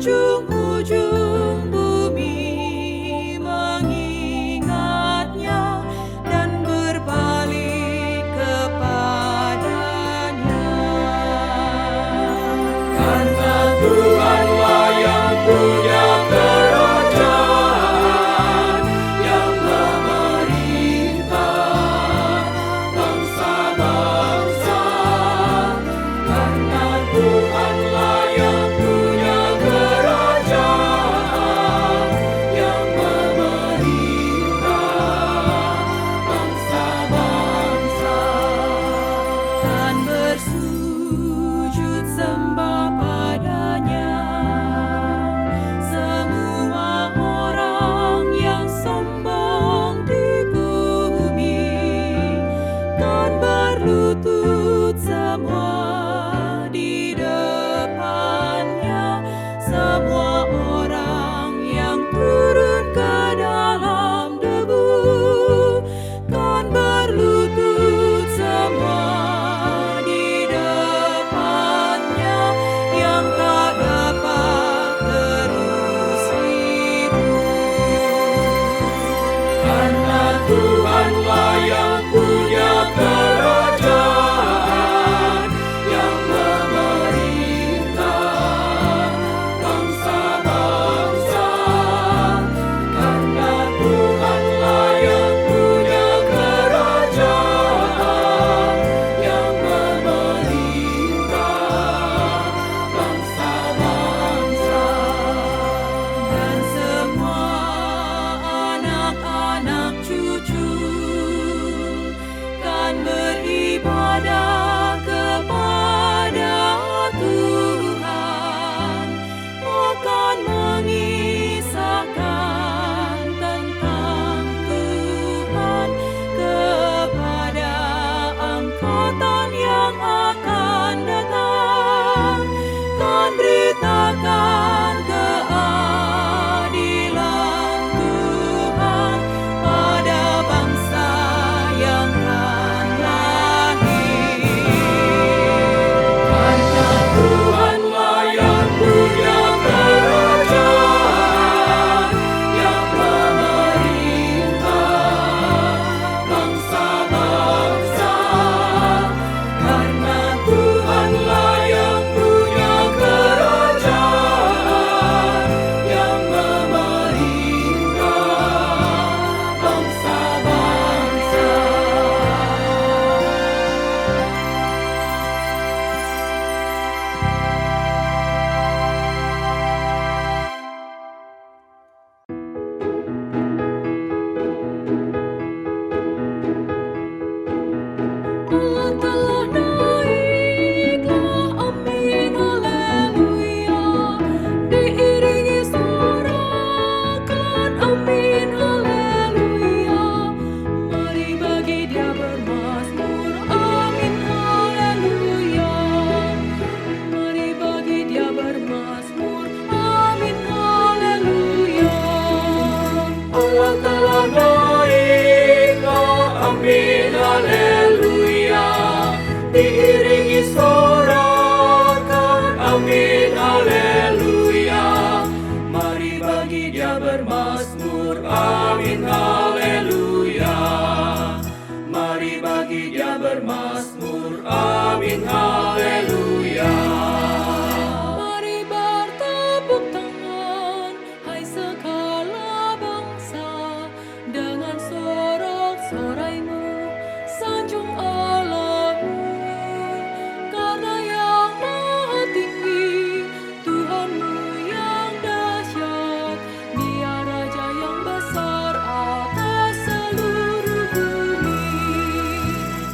ujung-ujung bumi mengingatnya dan berbalik kepadanya. Karena Tuhanlah yang punya kerajaan, yang memerintah bangsa-bangsa. Karena Tuhanlah yang punya kerajaan, yang memerintah bangsa-bangsa. Dan bersujud sembah padanya semua orang yang sombong di bumi, dan berlutut semua di depannya, semua orang yang turun ke dalam debu, dan berlutut semua di depannya, yang tak dapat terus hidup. Karena Tuhanlah yang punya kerajaan, yang memerintah bangsa-bangsa. Karena Tuhanlah yang punya kerajaan, yang memerintah bangsa-bangsa. Dan semua anak-anak cucu kan beribadah kepada Tuhan, akan mengisahkan tentang Tuhan kepada angkatan yang akan datang, kan beritakan keadilan Tuhan pada bangsa yang kan lahir. Karena Tuhanlah yang punya kerajaan, yang memerintah bangsa-bangsa. Karena Tuhanlah yang punya kerajaan, yang memerintah bangsa-bangsa. Allah telah naiklah, amin haleluya, diiringi sorakan, amin haleluya. Mari bagi Dia bermazmur, amin haleluya. Mari bagi Dia bermazmur, amin haleluya. Allah telah naiklah, amin haleluya, diiringi sorakan, amin haleluya. Mari bagi Dia bermazmur, amin haleluya. Mari bagi Dia bermazmur, amin haleluya. Mari bertepuk tangan, hai segala bangsa, dengan sorak-soraimu, sanjung Allahmu. Karena Yang Maha Tinggi, Tuhanmu yang dahsyat, Dia Raja yang besar atas seluruh bumi.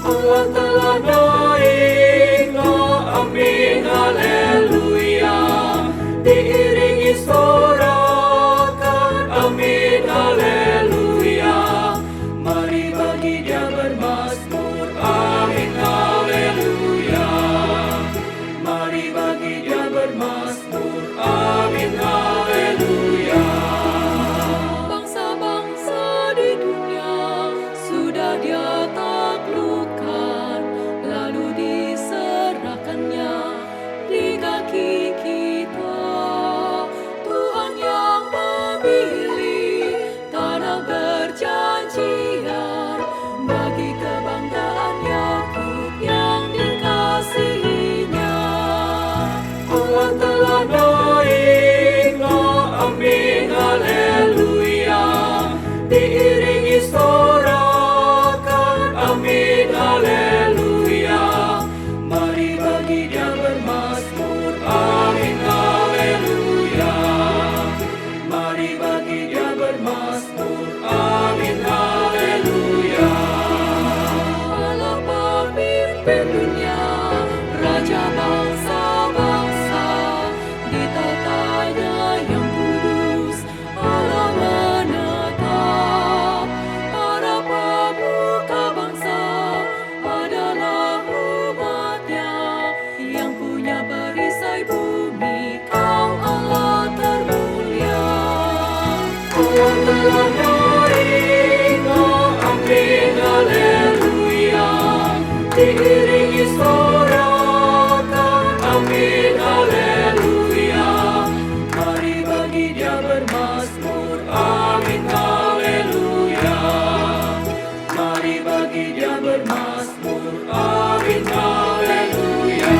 Allah telah naiklah, amin haleluya, diiringi sorakan, amin haleluya. Mari bagi Dia bermazmur, amin haleluya. Mari bagi Dia bermazmur, amin haleluya. Bangsa-bangsa di dunia sudah Dia taklukkan, lalu Raja bangsa-bangsa, di tatanya yang kudus Allah menetap. Para pemuka bangsa adalah umat-Nya, yang punya perisai bumi, Kau Allah termulia. Allah telah naik, amin, haleluya. Diiringi sorakan, amin, haleluya. Mari bagi Dia bermazmur, amin, haleluya. Mari bagi Dia bermazmur, amin, haleluya.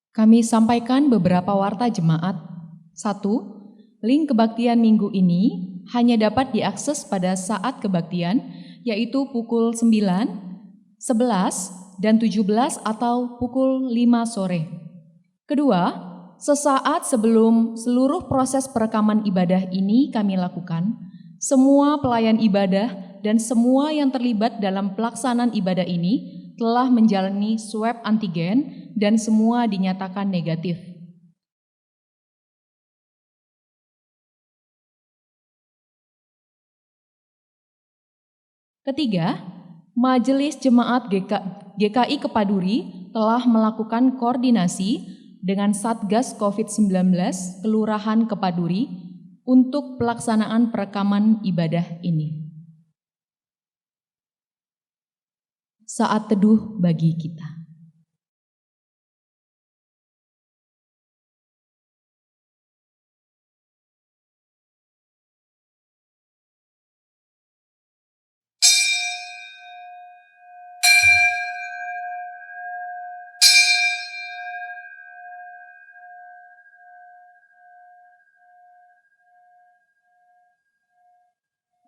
Kami sampaikan beberapa warta jemaat. 1. Link kebaktian minggu ini hanya dapat diakses pada saat kebaktian, yaitu pukul 9, 11, dan 17 atau pukul 5 sore. Kedua, sesaat sebelum seluruh proses perekaman ibadah ini kami lakukan, semua pelayan ibadah dan semua yang terlibat dalam pelaksanaan ibadah ini telah menjalani swab antigen dan semua dinyatakan negatif. Ketiga, Majelis Jemaat GKI Kepaduri telah melakukan koordinasi dengan Satgas COVID-19 Kelurahan Kepaduri untuk pelaksanaan perekaman ibadah ini. Saat teduh bagi kita.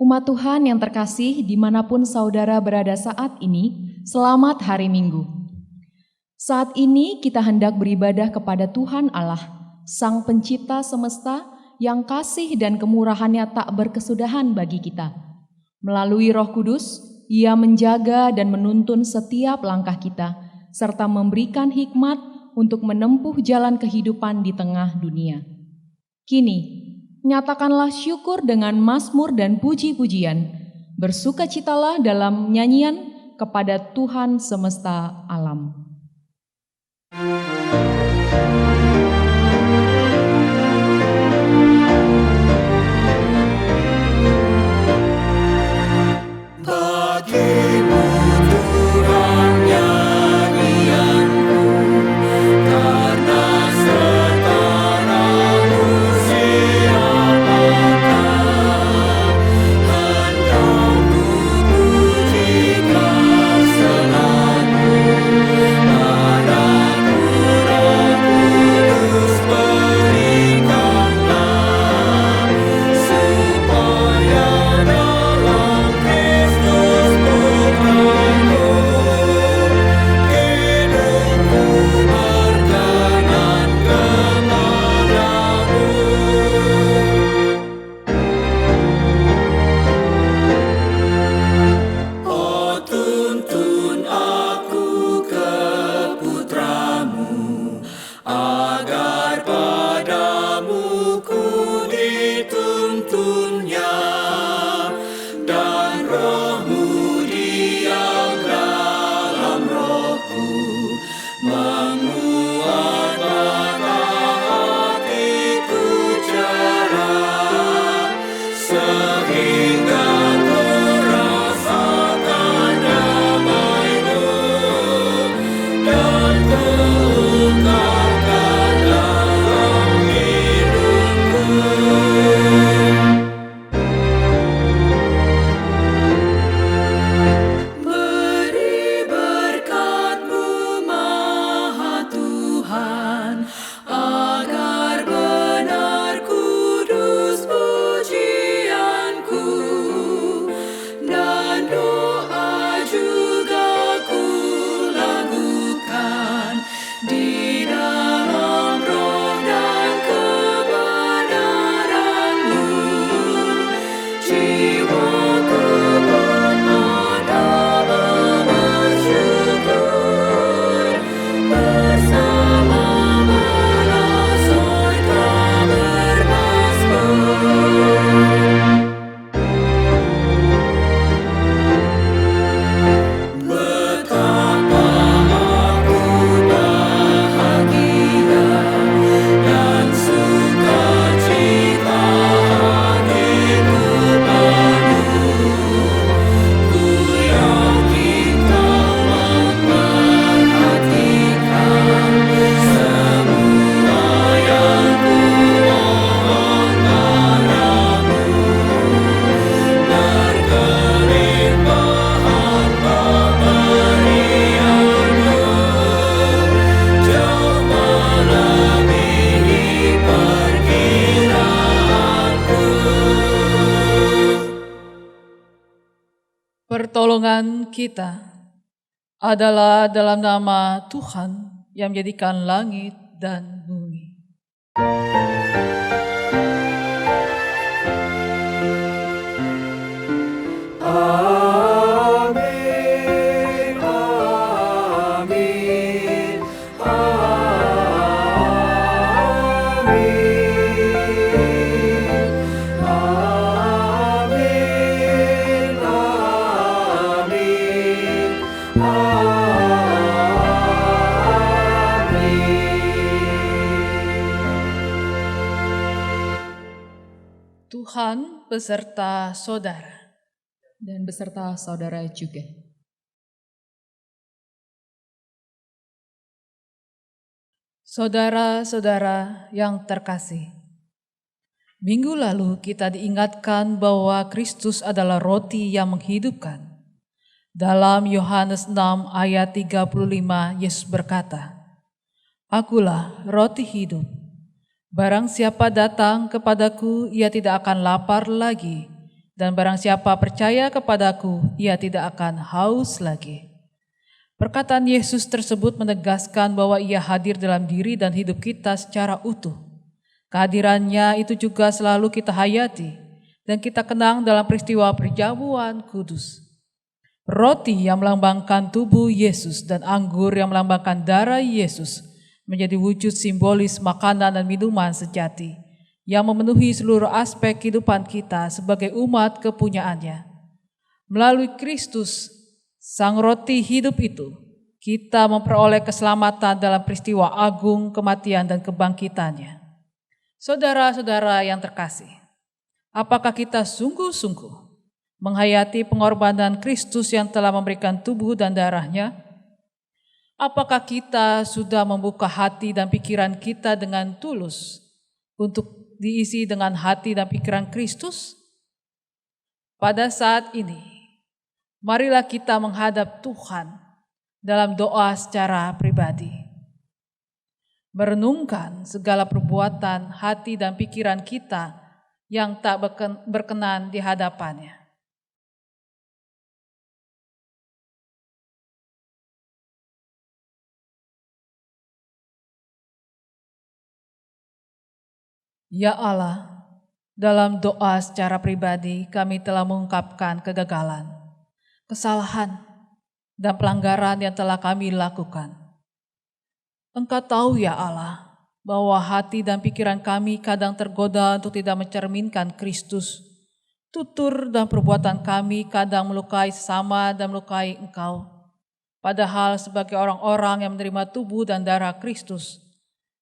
Umat Tuhan yang terkasih dimanapun saudara berada saat ini, selamat hari Minggu. Saat ini kita hendak beribadah kepada Tuhan Allah, Sang Pencipta semesta yang kasih dan kemurahannya tak berkesudahan bagi kita. Melalui Roh Kudus, Ia menjaga dan menuntun setiap langkah kita, serta memberikan hikmat untuk menempuh jalan kehidupan di tengah dunia. Kini, nyatakanlah syukur dengan mazmur dan puji-pujian. Bersukacitalah dalam nyanyian kepada Tuhan semesta alam. Bagimu Tuhan nyanyianku, karena setaramu siapakah. Hendak ku puji kau selalu, padaku kita adalah dalam nama Tuhan yang menjadikan langit dan bumi. Amin, amin, amin, amin, amin, Tuhan beserta saudara. Dan beserta saudara juga. Saudara-saudara yang terkasih, minggu lalu kita diingatkan bahwa Kristus adalah roti yang menghidupkan. Dalam Yohanes 6 ayat 35, Yesus berkata, "Akulah roti hidup. Barang siapa datang kepadaku, ia tidak akan lapar lagi. Dan barang siapa percaya kepadaku, ia tidak akan haus lagi." Perkataan Yesus tersebut menegaskan bahwa ia hadir dalam diri dan hidup kita secara utuh. Kehadirannya itu juga selalu kita hayati dan kita kenang dalam peristiwa perjamuan kudus. Roti yang melambangkan tubuh Yesus dan anggur yang melambangkan darah Yesus menjadi wujud simbolis makanan dan minuman sejati yang memenuhi seluruh aspek kehidupan kita sebagai umat kepunyaannya. Melalui Kristus, Sang Roti hidup itu, kita memperoleh keselamatan dalam peristiwa agung kematian dan kebangkitannya. Saudara-saudara yang terkasih, apakah kita sungguh-sungguh menghayati pengorbanan Kristus yang telah memberikan tubuh dan darahnya? Apakah kita sudah membuka hati dan pikiran kita dengan tulus untuk diisi dengan hati dan pikiran Kristus? Pada saat ini, marilah kita menghadap Tuhan dalam doa secara pribadi. Merenungkan segala perbuatan hati dan pikiran kita yang tak berkenan di hadapannya. Ya Allah, dalam doa secara pribadi kami telah mengungkapkan kegagalan, kesalahan, dan pelanggaran yang telah kami lakukan. Engkau tahu ya Allah, bahwa hati dan pikiran kami kadang tergoda untuk tidak mencerminkan Kristus. Tutur dan perbuatan kami kadang melukai sesama dan melukai Engkau. Padahal sebagai orang-orang yang menerima tubuh dan darah Kristus,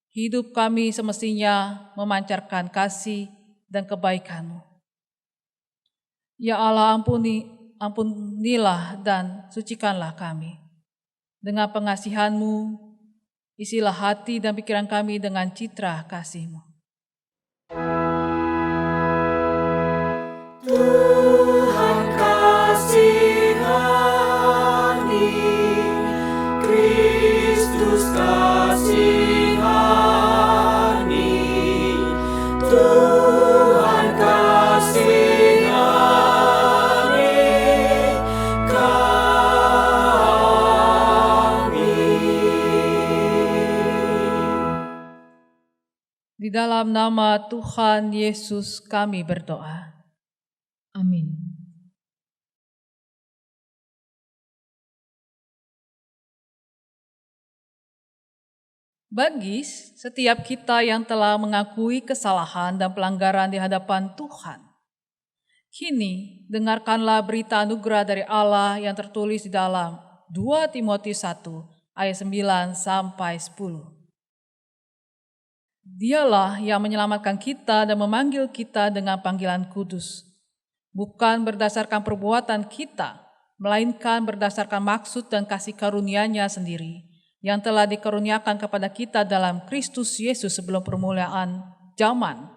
hidup kami semestinya memancarkan kasih dan kebaikan-Mu. Ya Allah, ampunilah dan sucikanlah kami. Dengan pengasihan-Mu, isilah hati dan pikiran kami dengan citra kasih-Mu. Tuhan kasihani, Kristus kasihani, Tuhan kasihani kami. Di dalam nama Tuhan Yesus kami berdoa. Amin. Bagi setiap kita yang telah mengakui kesalahan dan pelanggaran di hadapan Tuhan, kini dengarkanlah berita anugerah dari Allah yang tertulis di dalam 2 Timotius 1 ayat 9 sampai 10. Dialah yang menyelamatkan kita dan memanggil kita dengan panggilan kudus, bukan berdasarkan perbuatan kita, melainkan berdasarkan maksud dan kasih karunia-Nya sendiri, yang telah dikaruniakan kepada kita dalam Kristus Yesus sebelum permulaan zaman,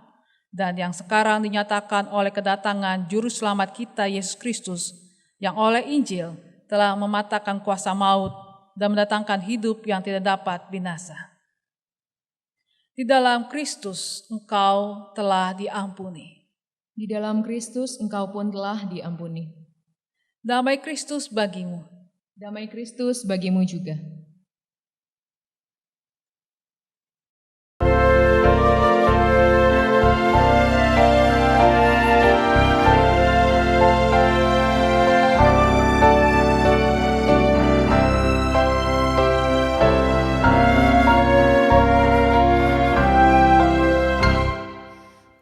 dan yang sekarang dinyatakan oleh kedatangan Juru Selamat kita Yesus Kristus, yang oleh Injil telah mematahkan kuasa maut dan mendatangkan hidup yang tidak dapat binasa. Di dalam Kristus engkau telah diampuni. Di dalam Kristus engkau pun telah diampuni. Damai Kristus bagimu. Damai Kristus bagimu juga.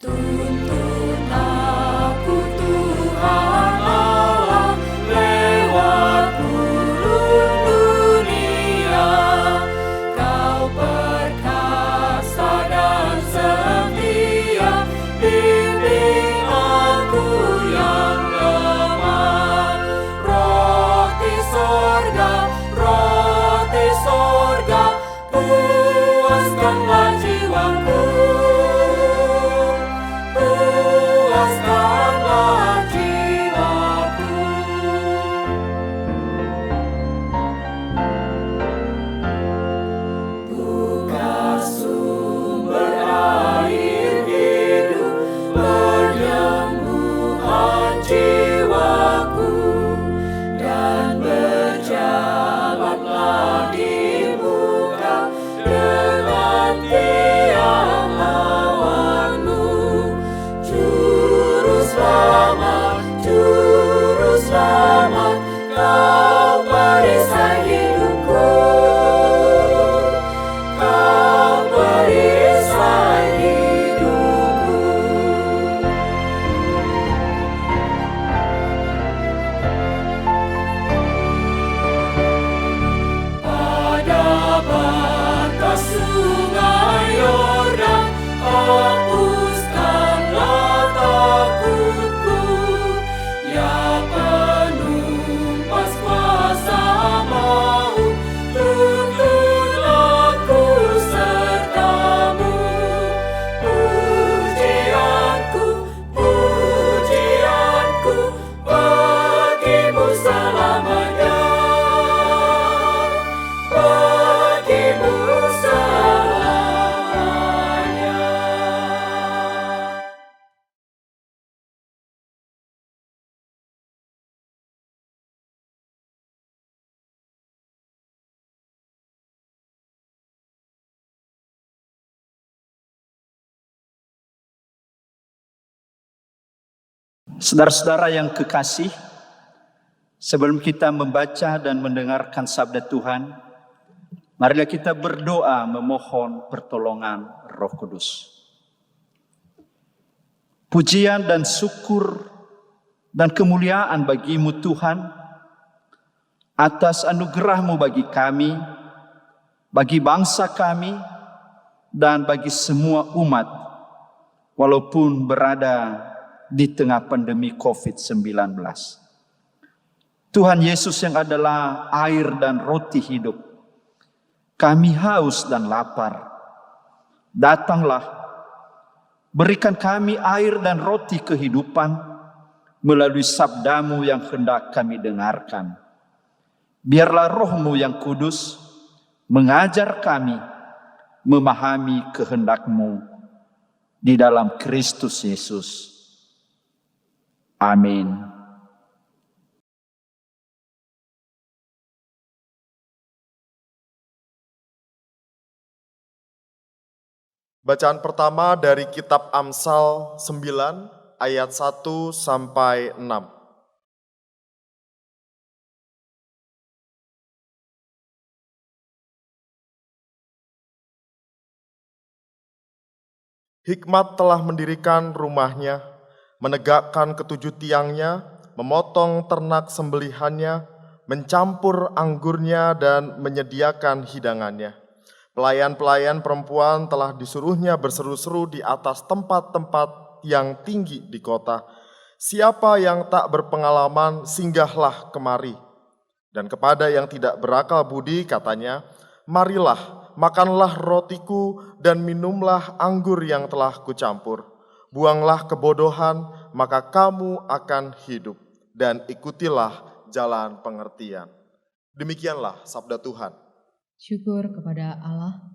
Tuntun aku Tuhan Allah lewat gurun dunia. Kau perkasa dan setia, bimbing aku yang lemah. Roti sorga, puaskanlah jiwaku. Puaskanlah jiwaku. Buka sumber air hidup, penyembuhan jiwaku, dan berjalanlah di muka dengan tiang awanmu. Juru selamat, kau perisai hidupku. Kau perisai hidupku. Pada batas sungai Yordan, hapuskanlah takutku. Ya penumpas kuasa maut, tuntun aku sertamu. Pujianku bagimu selamanya. Bagimu selamanya. Saudara-saudara yang kekasih, sebelum kita membaca dan mendengarkan sabda Tuhan, marilah kita berdoa memohon pertolongan Roh Kudus. Pujian dan syukur dan kemuliaan bagimu Tuhan, atas anugerah-Mu bagi kami, bagi bangsa kami, dan bagi semua umat, walaupun berada di tengah pandemi COVID-19. Tuhan Yesus yang adalah air dan roti hidup, kami haus dan lapar. Datanglah, berikan kami air dan roti kehidupan melalui sabda-Mu yang hendak kami dengarkan. Biarlah Roh-Mu yang kudus mengajar kami memahami kehendak-Mu di dalam Kristus Yesus. Amin. Bacaan pertama dari kitab Amsal 9 ayat 1 sampai 6. Hikmat telah mendirikan rumahnya, menegakkan ketujuh tiangnya, memotong ternak sembelihannya, mencampur anggurnya dan menyediakan hidangannya. Pelayan-pelayan perempuan telah disuruhnya berseru-seru di atas tempat-tempat yang tinggi di kota. Siapa yang tak berpengalaman, singgahlah kemari. Dan kepada yang tidak berakal budi katanya, marilah, makanlah rotiku dan minumlah anggur yang telah kucampur. Buanglah kebodohan, maka kamu akan hidup, dan ikutilah jalan pengertian. Demikianlah sabda Tuhan. Syukur kepada Allah.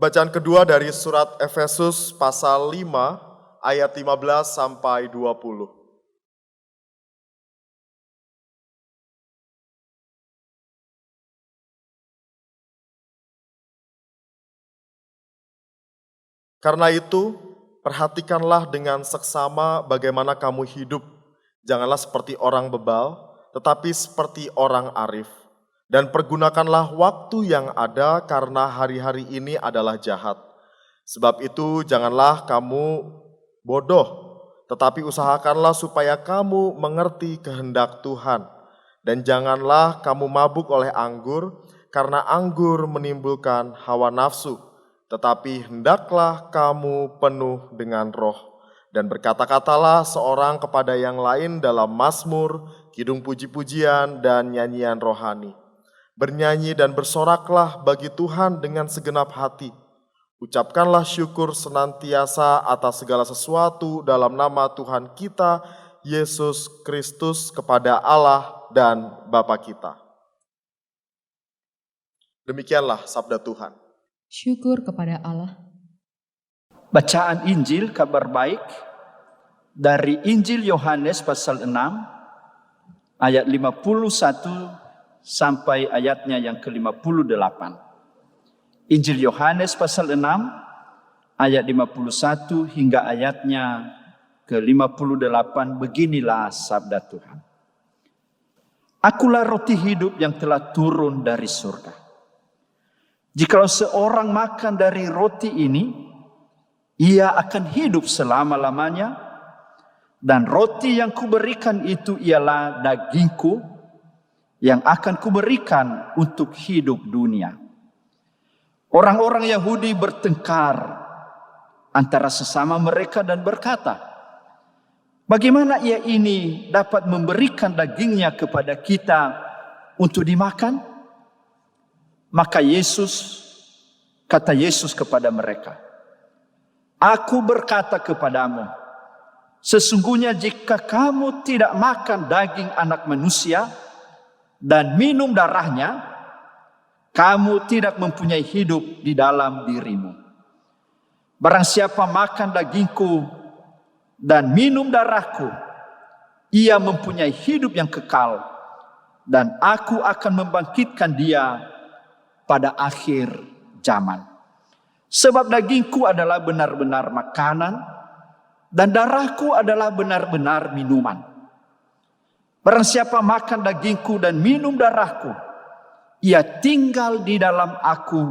Bacaan kedua dari surat Efesus pasal 5 ayat 15 sampai 20. Karena itu, perhatikanlah dengan seksama bagaimana kamu hidup. Janganlah seperti orang bebal, tetapi seperti orang arif. Dan pergunakanlah waktu yang ada karena hari-hari ini adalah jahat. Sebab itu janganlah kamu bodoh, tetapi usahakanlah supaya kamu mengerti kehendak Tuhan. Dan janganlah kamu mabuk oleh anggur, karena anggur menimbulkan hawa nafsu. Tetapi hendaklah kamu penuh dengan roh. Dan berkata-katalah seorang kepada yang lain dalam mazmur, kidung puji-pujian, dan nyanyian rohani. Bernyanyi dan bersoraklah bagi Tuhan dengan segenap hati. Ucapkanlah syukur senantiasa atas segala sesuatu dalam nama Tuhan kita, Yesus Kristus, kepada Allah dan Bapa kita. Demikianlah sabda Tuhan. Syukur kepada Allah. Bacaan Injil kabar baik dari Injil Yohanes pasal 6 ayat 51 sampai ayatnya yang ke-58. Injil Yohanes pasal 6 ayat 51 hingga ayatnya ke-58, beginilah sabda Tuhan. Akulah roti hidup yang telah turun dari surga. Jikalau seorang makan dari roti ini, ia akan hidup selama-lamanya, dan roti yang kuberikan itu ialah dagingku yang akan kuberikan untuk hidup dunia. Orang-orang Yahudi bertengkar antara sesama mereka dan berkata, bagaimana ia ini dapat memberikan dagingnya kepada kita untuk dimakan? Maka kata Yesus kepada mereka, aku berkata kepadamu, sesungguhnya jika kamu tidak makan daging anak manusia dan minum darahnya, kamu tidak mempunyai hidup di dalam dirimu. Barang siapa makan dagingku dan minum darahku, ia mempunyai hidup yang kekal, dan aku akan membangkitkan dia pada akhir zaman. Sebab dagingku adalah benar-benar makanan, dan darahku adalah benar-benar minuman. Barang siapa makan dagingku dan minum darahku, ia tinggal di dalam aku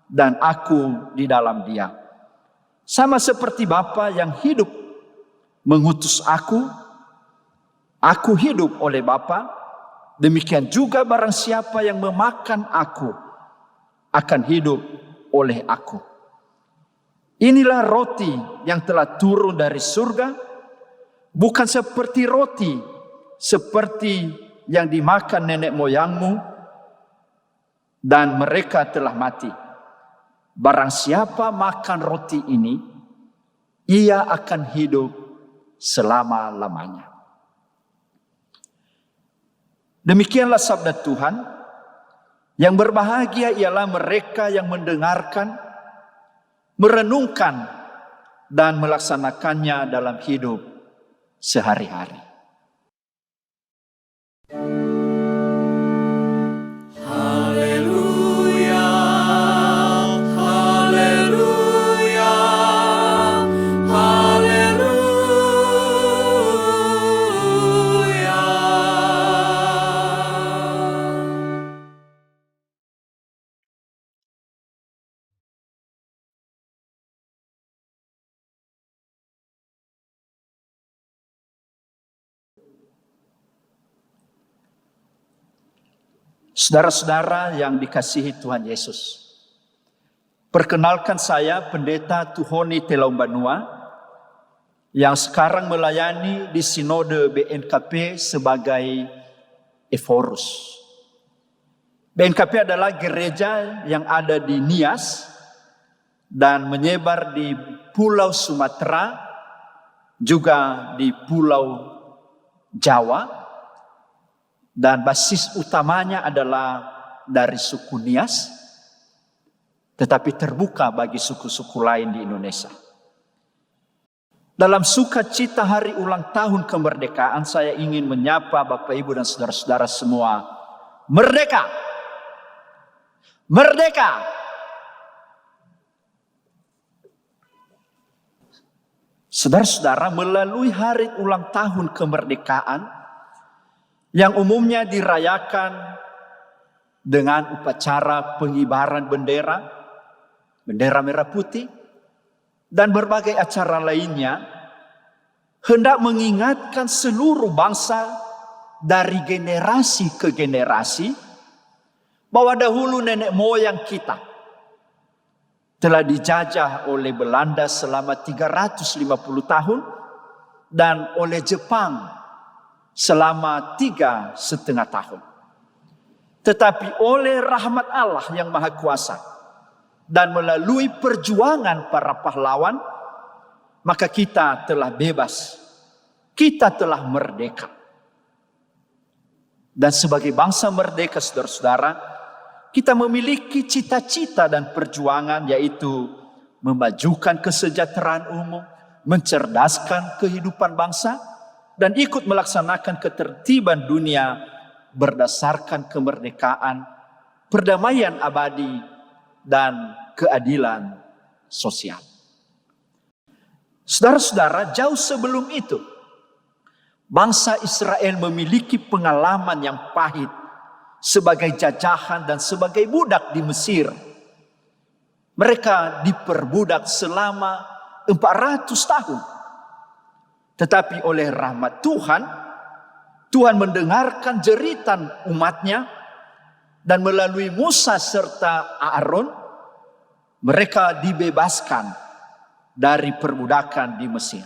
dan aku di dalam dia. Sama seperti Bapa yang hidup mengutus aku hidup oleh Bapa, demikian juga barang siapa yang memakan aku akan hidup oleh aku. Inilah roti yang telah turun dari surga, bukan seperti roti seperti yang dimakan nenek moyangmu, dan mereka telah mati. Barang siapa makan roti ini, ia akan hidup selama-lamanya. Demikianlah sabda Tuhan. Yang berbahagia ialah mereka yang mendengarkan, merenungkan, dan melaksanakannya dalam hidup sehari-hari. Haleluya, haleluya, haleluya. Saudara-saudara yang dikasihi Tuhan Yesus, perkenalkan saya Pendeta Tuhoni Telombanua yang sekarang melayani di Sinode BNKP sebagai Eforus. BNKP adalah gereja yang ada di Nias dan menyebar di Pulau Sumatera, juga di Pulau Jawa. Dan basis utamanya adalah dari suku Nias. tetapi terbuka bagi suku-suku lain di Indonesia. Dalam sukacita hari ulang tahun kemerdekaan, saya ingin menyapa Bapak, Ibu, dan saudara-saudara semua. Merdeka! Merdeka! Saudara-saudara, melalui hari ulang tahun kemerdekaan yang umumnya dirayakan dengan upacara pengibaran bendera merah putih, dan berbagai acara lainnya, hendak mengingatkan seluruh bangsa dari generasi ke generasi bahwa dahulu nenek moyang kita telah dijajah oleh Belanda selama 350 tahun dan oleh Jepang selama 3,5 tahun. Tetapi oleh rahmat Allah yang Maha Kuasa dan melalui perjuangan para pahlawan, maka kita telah bebas, kita telah merdeka. Dan sebagai bangsa merdeka, saudara-saudara, kita memiliki cita-cita dan perjuangan, yaitu memajukan kesejahteraan umum, mencerdaskan kehidupan bangsa, dan ikut melaksanakan ketertiban dunia berdasarkan kemerdekaan, perdamaian abadi, dan keadilan sosial. Saudara-saudara, jauh sebelum itu, bangsa Israel memiliki pengalaman yang pahit sebagai jajahan dan sebagai budak di Mesir. Mereka diperbudak selama 400 tahun. Tetapi oleh rahmat Tuhan, Tuhan mendengarkan jeritan umatnya, dan melalui Musa serta Aaron, mereka dibebaskan dari perbudakan di Mesir.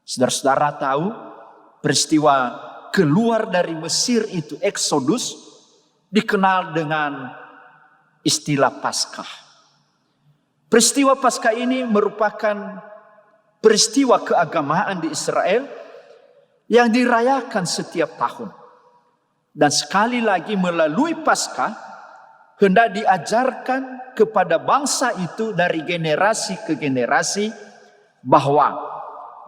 Saudara-saudara tahu peristiwa keluar dari Mesir itu, Exodus, dikenal dengan istilah Paskah. Peristiwa Paskah ini merupakan peristiwa keagamaan di Israel yang dirayakan setiap tahun. Dan sekali lagi melalui Paskah hendak diajarkan kepada bangsa itu dari generasi ke generasi bahwa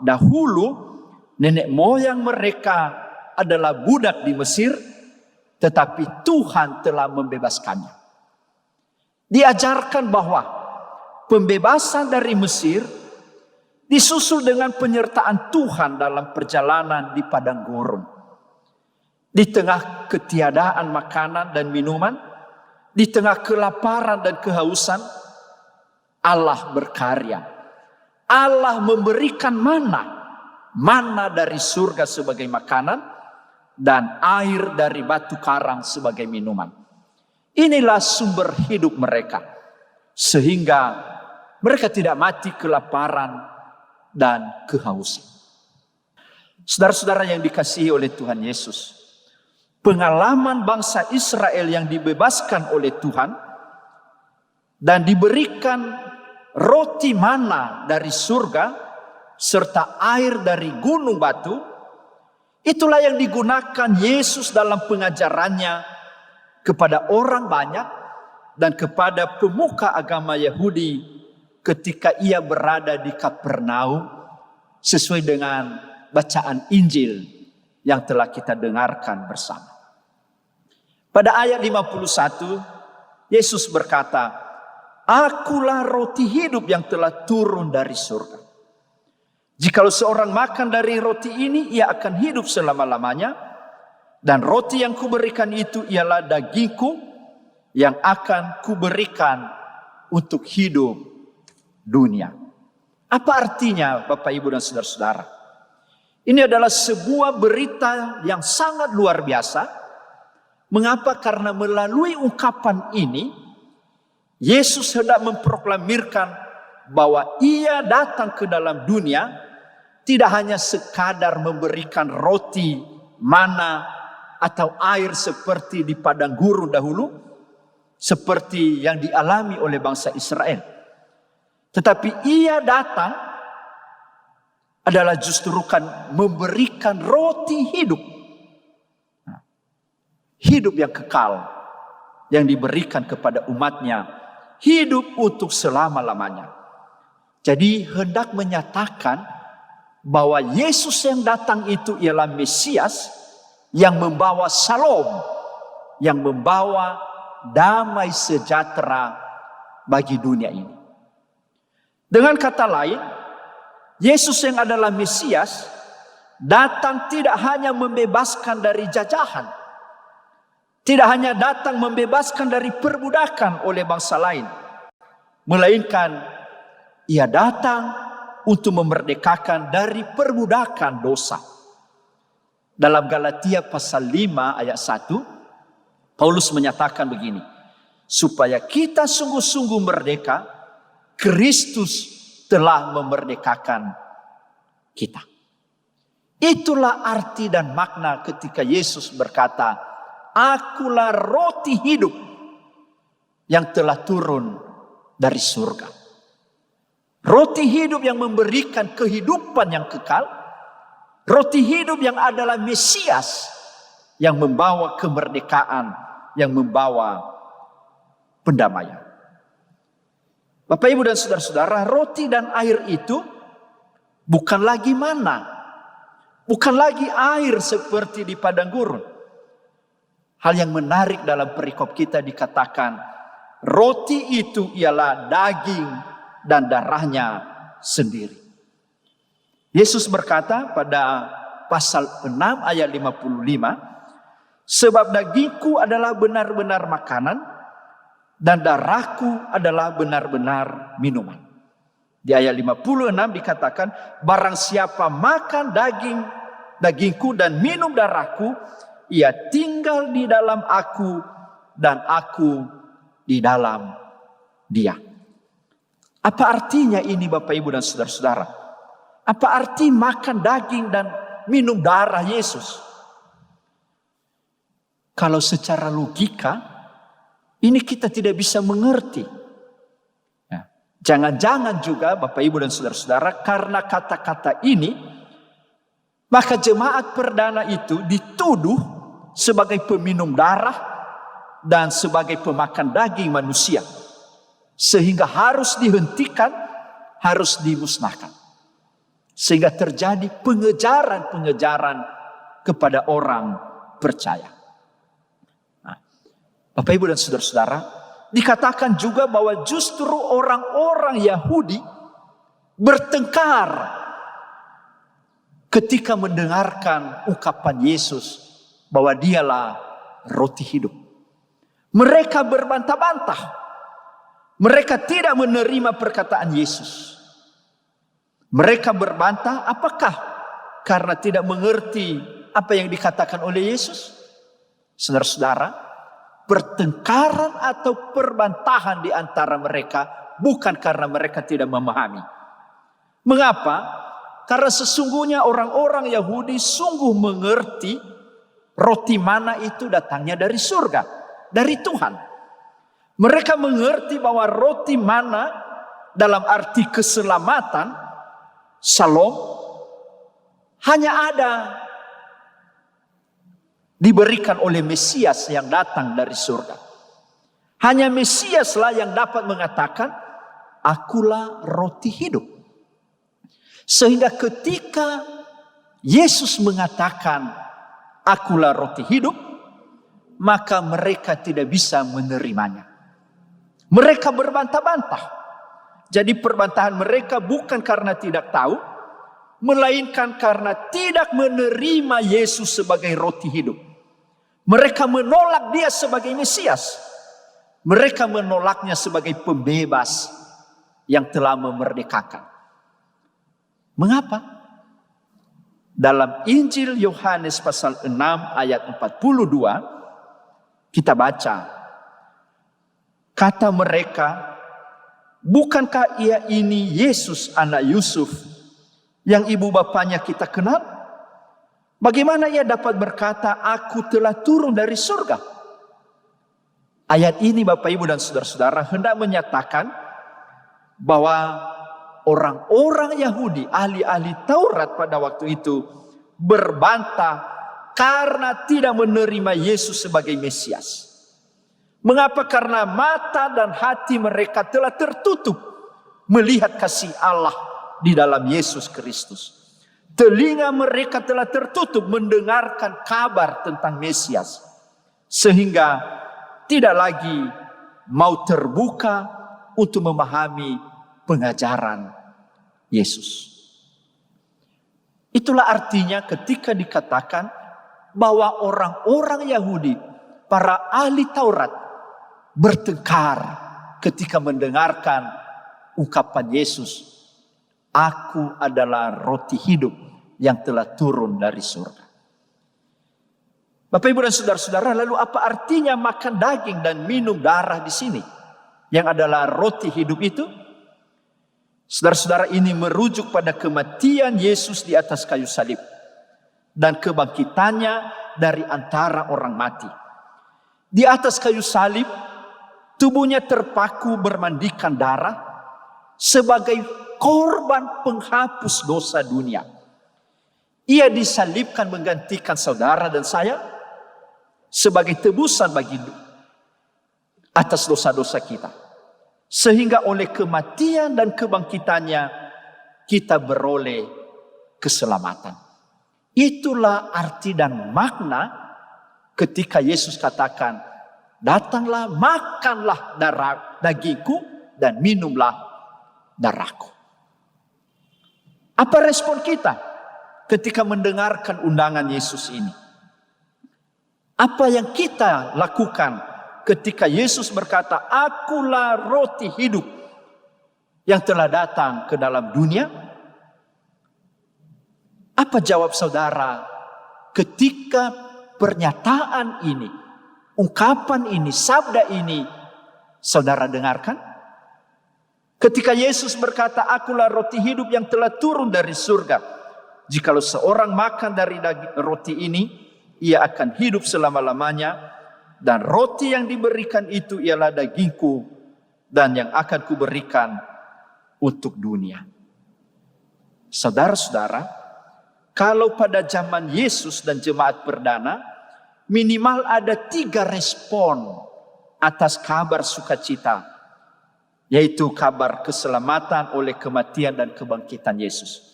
dahulu nenek moyang mereka adalah budak di Mesir, tetapi Tuhan telah membebaskannya. Diajarkan bahwa pembebasan dari Mesir disusul dengan penyertaan Tuhan dalam perjalanan di padang gurun. Di tengah ketiadaan makanan dan minuman, di tengah kelaparan dan kehausan, Allah berkarya. Allah memberikan mana dari surga sebagai makanan, dan air dari batu karang sebagai minuman. Inilah sumber hidup mereka, sehingga mereka tidak mati kelaparan dan kehausan. Saudara-saudara yang dikasihi oleh Tuhan Yesus, pengalaman bangsa Israel yang dibebaskan oleh Tuhan dan diberikan roti mana dari surga serta air dari gunung batu, itulah yang digunakan Yesus dalam pengajarannya kepada orang banyak dan kepada pemuka agama Yahudi ketika ia berada di Kapernaum, sesuai dengan bacaan Injil yang telah kita dengarkan bersama. Pada ayat 51, Yesus berkata, "Akulah roti hidup yang telah turun dari surga. Jikalau seorang makan dari roti ini, ia akan hidup selama-lamanya. Dan roti yang kuberikan itu ialah dagingku yang akan kuberikan untuk hidup dunia." Apa artinya, Bapak, Ibu, dan saudara-saudara? Ini adalah sebuah berita yang sangat luar biasa. Mengapa? Karena melalui ungkapan ini, Yesus hendak memproklamirkan bahwa ia datang ke dalam dunia tidak hanya sekadar memberikan roti, mana, atau air seperti di padang gurun dahulu, seperti yang dialami oleh bangsa Israel. Tetapi ia datang adalah justru kan memberikan roti hidup. Hidup yang kekal yang diberikan kepada umatnya hidup untuk selama-lamanya. Jadi hendak menyatakan bahwa Yesus yang datang itu ialah Mesias yang membawa Shalom, yang membawa damai sejahtera bagi dunia ini. Dengan kata lain, Yesus yang adalah Mesias datang tidak hanya membebaskan dari jajahan, tidak hanya datang membebaskan dari perbudakan oleh bangsa lain, melainkan Ia datang untuk memerdekakan dari perbudakan dosa. Dalam Galatia pasal 5 ayat 1, Paulus menyatakan begini, supaya kita sungguh-sungguh merdeka, Kristus telah memerdekakan kita. Itulah arti dan makna ketika Yesus berkata, Akulah roti hidup yang telah turun dari surga. Roti hidup yang memberikan kehidupan yang kekal. Roti hidup yang adalah Mesias yang membawa kemerdekaan, yang membawa pendamaian. Bapak, Ibu, dan saudara-saudara, roti dan air itu bukan lagi mana, bukan lagi air seperti di padang gurun. Hal yang menarik dalam perikop kita dikatakan, roti itu ialah daging dan darahnya sendiri. Yesus berkata pada pasal 6 ayat 55, sebab dagingku adalah benar-benar makanan dan darahku adalah benar-benar minuman. Di ayat 56 dikatakan, barang siapa makan dagingku dan minum darahku, ia tinggal di dalam aku dan aku di dalam dia. Apa artinya ini, Bapak, Ibu, dan saudara-saudara? Apa arti makan daging dan minum darah Yesus? Kalau secara logika, ini kita tidak bisa mengerti. Jangan-jangan juga, Bapak, Ibu, dan saudara-saudara, karena kata-kata ini, maka jemaat perdana itu dituduh sebagai peminum darah dan sebagai pemakan daging manusia. Sehingga harus dihentikan, harus dimusnahkan. Sehingga terjadi pengejaran-pengejaran kepada orang percaya. Nah, Bapak, Ibu, dan saudara-saudara, dikatakan juga bahwa justru orang-orang Yahudi bertengkar ketika mendengarkan ungkapan Yesus bahwa dialah roti hidup. Mereka berbantah-bantah. Mereka tidak menerima perkataan Yesus. Mereka berbantah, apakah karena tidak mengerti apa yang dikatakan oleh Yesus? Saudara-saudara, pertengkaran atau perbantahan di antara mereka bukan karena mereka tidak memahami. Mengapa? Karena sesungguhnya orang-orang Yahudi sungguh mengerti roti mana itu datangnya dari surga, dari Tuhan. Mereka mengerti bahwa roti mana dalam arti keselamatan, Shalom, hanya ada diberikan oleh Mesias yang datang dari surga. Hanya Mesiaslah yang dapat mengatakan, Akulah roti hidup. Sehingga ketika Yesus mengatakan, Akulah roti hidup, maka mereka tidak bisa menerimanya. Mereka berbantah-bantah. Jadi perbantahan mereka bukan karena tidak tahu, melainkan karena tidak menerima Yesus sebagai roti hidup. Mereka menolak Dia sebagai Mesias. Mereka menolaknya sebagai pembebas yang telah memerdekakan. Mengapa? Dalam Injil Yohanes pasal 6 ayat 42 kita baca, kata mereka, bukankah ia ini Yesus anak Yusuf yang ibu bapanya kita kenal? Bagaimana ia dapat berkata, Aku telah turun dari surga? Ayat ini, Bapak, Ibu, dan saudara-saudara, hendak menyatakan bahwa orang-orang Yahudi, ahli-ahli Taurat pada waktu itu berbantah karena tidak menerima Yesus sebagai Mesias. Mengapa? Karena mata dan hati mereka telah tertutup melihat kasih Allah di dalam Yesus Kristus. Telinga mereka telah tertutup mendengarkan kabar tentang Mesias, sehingga tidak lagi mau terbuka untuk memahami pengajaran Yesus. Itulah artinya ketika dikatakan bahwa orang-orang Yahudi, para ahli Taurat, bertengkar ketika mendengarkan ungkapan Yesus, "Aku adalah roti hidup yang telah turun dari surga." Bapak, Ibu, dan saudara-saudara, lalu apa artinya makan daging dan minum darah di sini yang adalah roti hidup itu? Saudara-saudara, ini merujuk pada kematian Yesus di atas kayu salib dan kebangkitannya dari antara orang mati. Di atas kayu salib, tubuhnya terpaku bermandikan darah sebagai korban penghapus dosa dunia. Ia disalibkan menggantikan saudara dan saya sebagai tebusan bagi atas dosa-dosa kita. Sehingga oleh kematian dan kebangkitannya kita beroleh keselamatan. Itulah arti dan makna ketika Yesus katakan, "Datanglah, makanlah dagingku dan minumlah darahku." Apa respon kita ketika mendengarkan undangan Yesus ini? Apa yang kita lakukan ketika Yesus berkata, "Akulah roti hidup yang telah datang ke dalam dunia"? Apa jawab saudara ketika pernyataan ini, ungkapan ini, sabda ini saudara dengarkan? Ketika Yesus berkata, "Akulah roti hidup yang telah turun dari surga. Jikalau seorang makan dari roti ini, ia akan hidup selama-lamanya. Dan roti yang diberikan itu ialah dagingku dan yang akan kuberikan untuk dunia." Saudara-saudara, kalau pada zaman Yesus dan jemaat perdana, minimal ada 3 respon atas kabar sukacita, yaitu kabar keselamatan oleh kematian dan kebangkitan Yesus.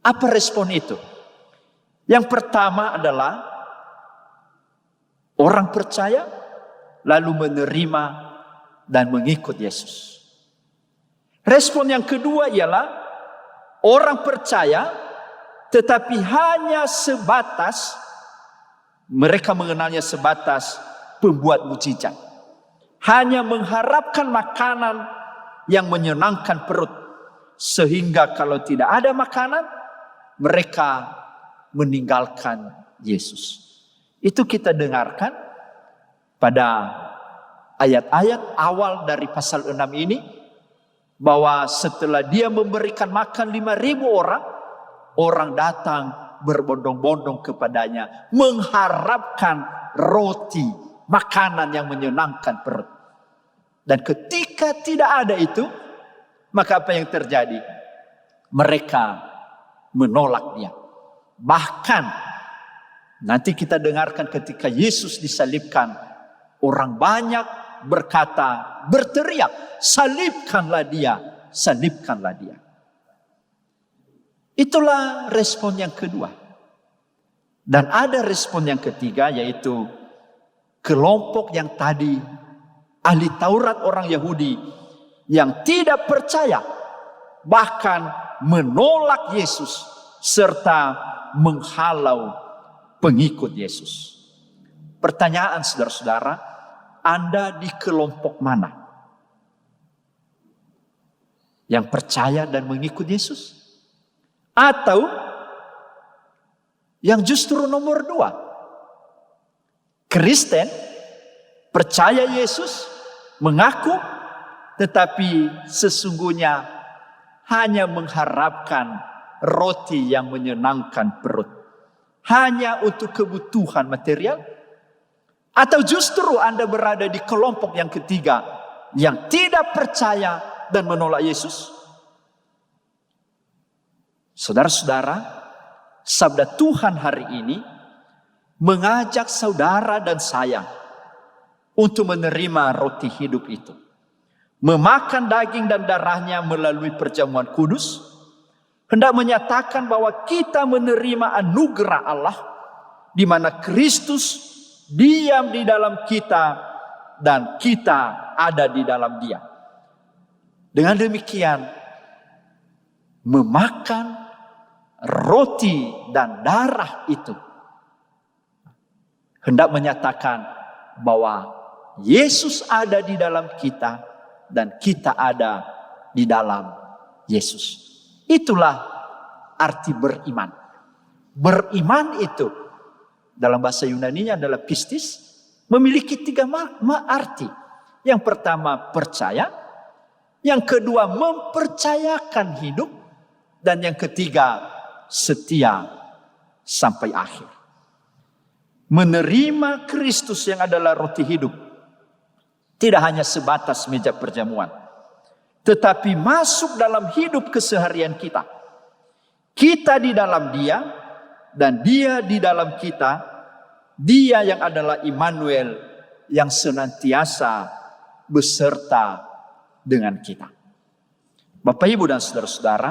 Apa respon itu? Yang pertama adalah orang percaya lalu menerima dan mengikut Yesus. Respon yang kedua ialah orang percaya tetapi hanya sebatas, mereka mengenalnya sebatas pembuat mujizat. Hanya mengharapkan makanan yang menyenangkan perut. Sehingga kalau tidak ada makanan, mereka meninggalkan Yesus. Itu kita dengarkan pada ayat-ayat awal dari pasal 6 ini, bahwa setelah dia memberikan makan 5.000 orang, orang datang berbondong-bondong kepadanya, mengharapkan roti, makanan yang menyenangkan perut. Dan ketika tidak ada itu, maka apa yang terjadi? Mereka menolak dia. Bahkan nanti kita dengarkan ketika Yesus disalibkan, orang banyak berteriak, "Salibkanlah dia, salibkanlah dia." Itulah respon yang kedua. Dan ada respon yang ketiga, yaitu kelompok yang tadi, ahli Taurat orang Yahudi, yang tidak percaya, bahkan menolak Yesus, serta menghalau pengikut Yesus. Pertanyaan saudara-saudara, Anda di kelompok mana? Yang percaya dan mengikut Yesus? Atau yang justru nomor 2? Kristen, percaya Yesus, mengaku, tetapi sesungguhnya hanya mengharapkan roti yang menyenangkan perut. Hanya untuk kebutuhan material? Atau justru Anda berada di kelompok yang ketiga, yang tidak percaya dan menolak Yesus? Saudara-saudara, sabda Tuhan hari ini mengajak saudara dan saya untuk menerima roti hidup itu. Memakan daging dan darahnya melalui perjamuan kudus, hendak menyatakan bahwa kita menerima anugerah Allah, di mana Kristus diam di dalam kita dan kita ada di dalam Dia. Dengan demikian, memakan roti dan darah itu hendak menyatakan bahwa Yesus ada di dalam kita dan kita ada di dalam Yesus. Itulah arti beriman. Beriman itu dalam bahasa Yunani-nya adalah pistis, memiliki 3 arti. Yang pertama percaya, yang kedua mempercayakan hidup, dan yang ketiga setia sampai akhir. Menerima Kristus yang adalah roti hidup tidak hanya sebatas meja perjamuan, tetapi masuk dalam hidup keseharian kita. Kita di dalam Dia dan Dia di dalam kita. Dia yang adalah Immanuel, yang senantiasa beserta dengan kita. Bapak, Ibu, dan saudara-saudara,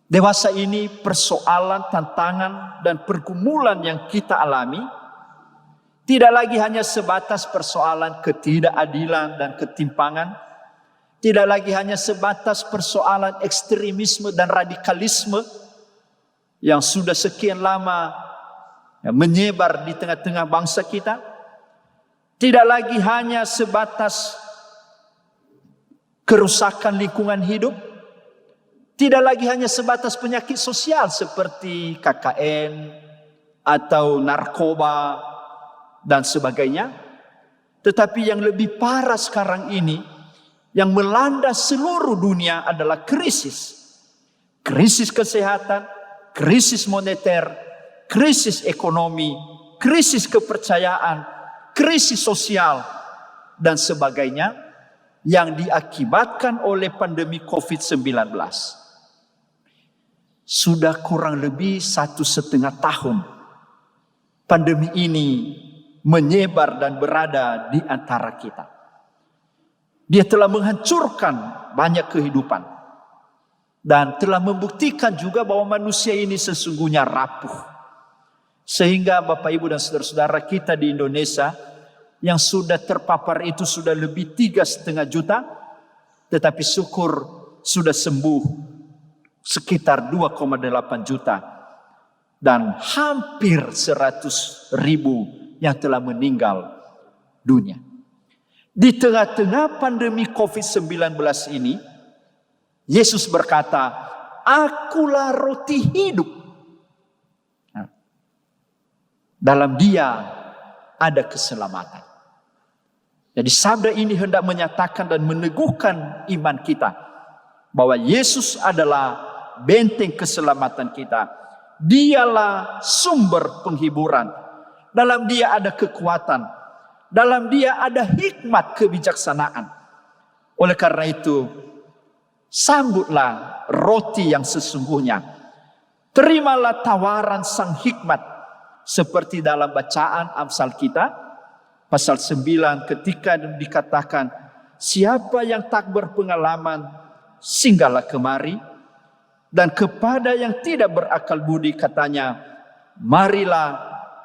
dewasa ini persoalan, tantangan, dan pergumulan yang kita alami tidak lagi hanya sebatas persoalan ketidakadilan dan ketimpangan, tidak lagi hanya sebatas persoalan ekstremisme dan radikalisme yang sudah sekian lama menyebar di tengah-tengah bangsa kita, tidak lagi hanya sebatas kerusakan lingkungan hidup, tidak lagi hanya sebatas penyakit sosial seperti KKN atau narkoba dan sebagainya, tetapi yang lebih parah sekarang ini yang melanda seluruh dunia adalah krisis kesehatan, krisis moneter, krisis ekonomi, krisis kepercayaan, krisis sosial, dan sebagainya yang diakibatkan oleh pandemi COVID-19. Sudah kurang lebih 1,5 tahun pandemi ini menyebar dan berada di antara kita. Dia telah menghancurkan banyak kehidupan dan telah membuktikan juga bahwa manusia ini sesungguhnya rapuh. Sehingga Bapak, Ibu, dan saudara-saudara kita di Indonesia yang sudah terpapar itu sudah lebih 3,5 juta, tetapi syukur sudah sembuh sekitar 2,8 juta dan hampir 100.000 yang telah meninggal dunia. Di tengah-tengah pandemi COVID-19 ini, Yesus berkata, "Akulah roti hidup." Dalam Dia ada keselamatan. Jadi sabda ini hendak menyatakan dan meneguhkan iman kita bahwa Yesus adalah benteng keselamatan kita. Dialah sumber penghiburan. Dalam Dia ada kekuatan. Dalam Dia ada hikmat kebijaksanaan. Oleh karena itu, sambutlah roti yang sesungguhnya. Terimalah tawaran Sang Hikmat. Seperti dalam bacaan Amsal kita, pasal 9 ketika dikatakan, siapa yang tak berpengalaman, singgahlah kemari. Dan kepada yang tidak berakal budi katanya, marilah,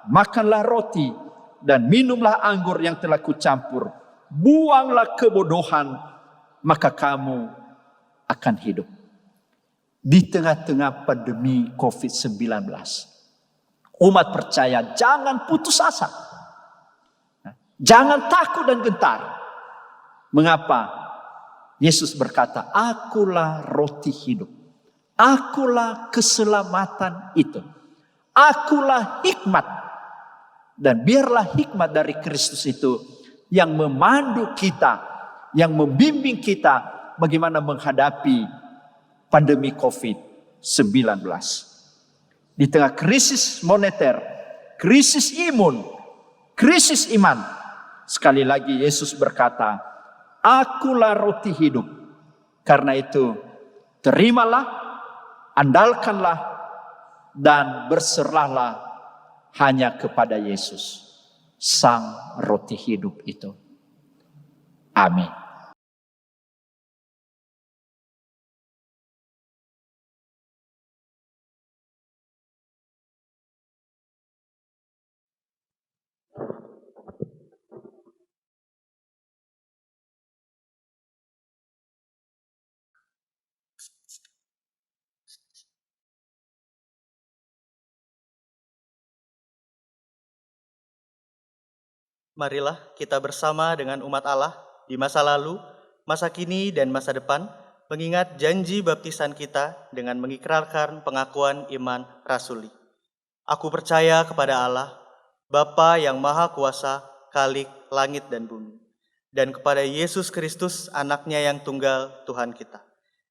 makanlah roti, dan minumlah anggur yang telah kucampur. Buanglah kebodohan, maka kamu akan hidup. Di tengah-tengah pandemi COVID-19, umat percaya jangan putus asa. Jangan takut dan gentar. Mengapa? Yesus berkata, "Akulah roti hidup. Akulah keselamatan itu. Akulah hikmat." Dan biarlah hikmat dari Kristus itu yang memandu kita, yang membimbing kita bagaimana menghadapi pandemi COVID-19. Di tengah krisis moneter, krisis imun, krisis iman, sekali lagi Yesus berkata, "Akulah roti hidup." Karena itu, terimalah, andalkanlah, dan berserahlah hanya kepada Yesus. Sang Roti hidup itu. Amin. Marilah kita bersama dengan umat Allah di masa lalu, masa kini, dan masa depan, mengingat janji baptisan kita dengan mengikrarkan pengakuan iman rasuli. Aku percaya kepada Allah, Bapa yang Maha Kuasa, Khalik langit dan bumi, dan kepada Yesus Kristus, anaknya yang tunggal, Tuhan kita,